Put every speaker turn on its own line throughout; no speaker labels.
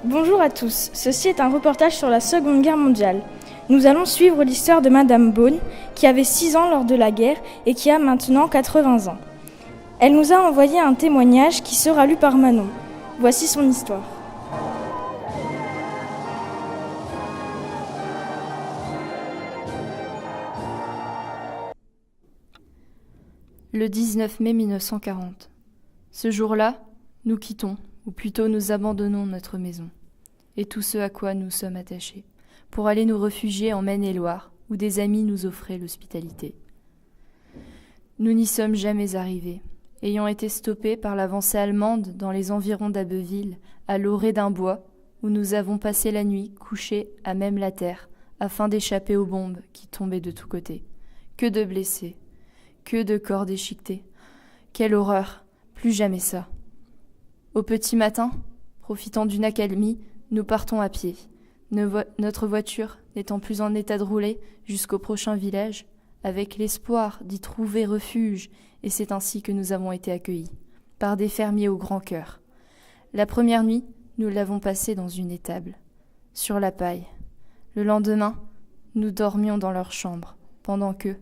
Bonjour à tous, ceci est un reportage sur la Seconde Guerre mondiale. Nous allons suivre l'histoire de Madame Beaune, qui avait 6 ans lors de la guerre et qui a maintenant 80 ans. Elle nous a envoyé un témoignage qui sera lu par Manon. Voici son histoire.
Le 19 mai 1940. Ce jour-là, nous quittons, ou plutôt nous abandonnons notre maison, et tout ce à quoi nous sommes attachés, pour aller nous réfugier en Maine-et-Loire, où des amis nous offraient l'hospitalité. Nous n'y sommes jamais arrivés, ayant été stoppés par l'avancée allemande dans les environs d'Abbeville, à l'orée d'un bois, où nous avons passé la nuit couchés à même la terre, afin d'échapper aux bombes qui tombaient de tous côtés. Que de blessés, que de corps déchiquetés. Quelle horreur, plus jamais ça. Au petit matin, profitant d'une accalmie, nous partons à pied. Notre voiture n'étant plus en état de rouler jusqu'au prochain village, avec l'espoir d'y trouver refuge, et c'est ainsi que nous avons été accueillis, par des fermiers au grand cœur. La première nuit, nous l'avons passée dans une étable, sur la paille. Le lendemain, nous dormions dans leur chambre, pendant qu'eux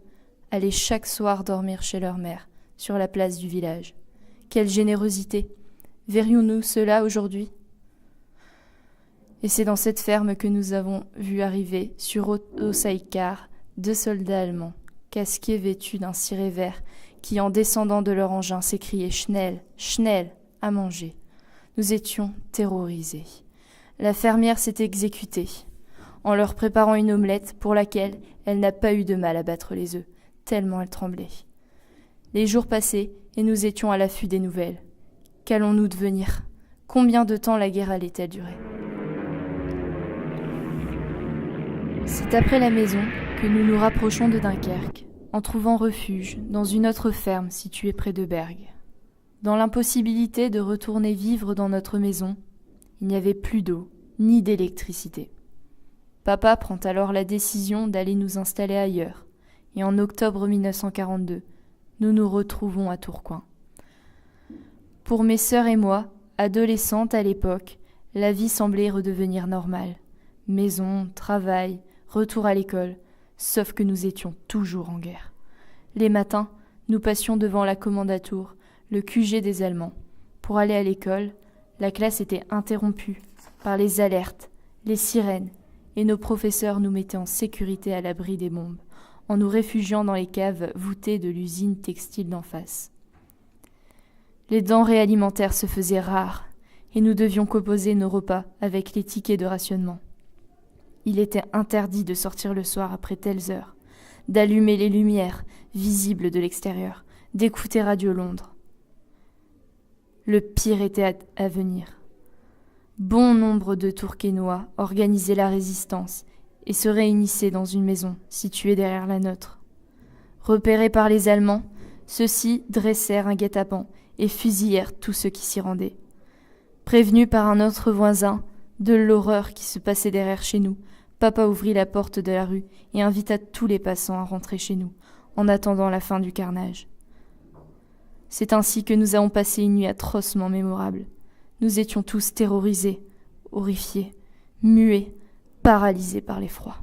allaient chaque soir dormir chez leur mère, sur la place du village. Quelle générosité! Verrions-nous cela aujourd'hui? Et c'est dans cette ferme que nous avons vu arriver, sur Osaïkar, 2 soldats allemands, casqués vêtus d'un ciré vert, qui, en descendant de leur engin, s'écriaient « Schnell, Schnell, à manger ». Nous étions terrorisés. La fermière s'est exécutée, en leur préparant une omelette pour laquelle elle n'a pas eu de mal à battre les œufs, tellement elle tremblait. Les jours passaient, et nous étions à l'affût des nouvelles. Qu'allons-nous devenir? Combien de temps la guerre allait-elle durer? C'est après la maison que nous nous rapprochons de Dunkerque, en trouvant refuge dans une autre ferme située près de Bergues. Dans l'impossibilité de retourner vivre dans notre maison, il n'y avait plus d'eau, ni d'électricité. Papa prend alors la décision d'aller nous installer ailleurs, et en octobre 1942, nous nous retrouvons à Tourcoing. Pour mes sœurs et moi, adolescentes à l'époque, la vie semblait redevenir normale. Maison, travail, retour à l'école, sauf que nous étions toujours en guerre. Les matins, nous passions devant la Kommandantur, le QG des Allemands. Pour aller à l'école, la classe était interrompue par les alertes, les sirènes, et nos professeurs nous mettaient en sécurité à l'abri des bombes, en nous réfugiant dans les caves voûtées de l'usine textile d'en face. Les denrées alimentaires se faisaient rares, et nous devions composer nos repas avec les tickets de rationnement. Il était interdit de sortir le soir après telles heures, d'allumer les lumières visibles de l'extérieur, d'écouter Radio Londres. Le pire était à venir. Bon nombre de Tourquenois organisaient la résistance et se réunissaient dans une maison située derrière la nôtre. Repérés par les Allemands, ceux-ci dressèrent un guet-apens et fusillèrent tous ceux qui s'y rendaient. Prévenu par un autre voisin de l'horreur qui se passait derrière chez nous, papa ouvrit la porte de la rue et invita tous les passants à rentrer chez nous, en attendant la fin du carnage. C'est ainsi que nous avons passé une nuit atrocement mémorable. Nous étions tous terrorisés, horrifiés, muets, paralysés par l'effroi.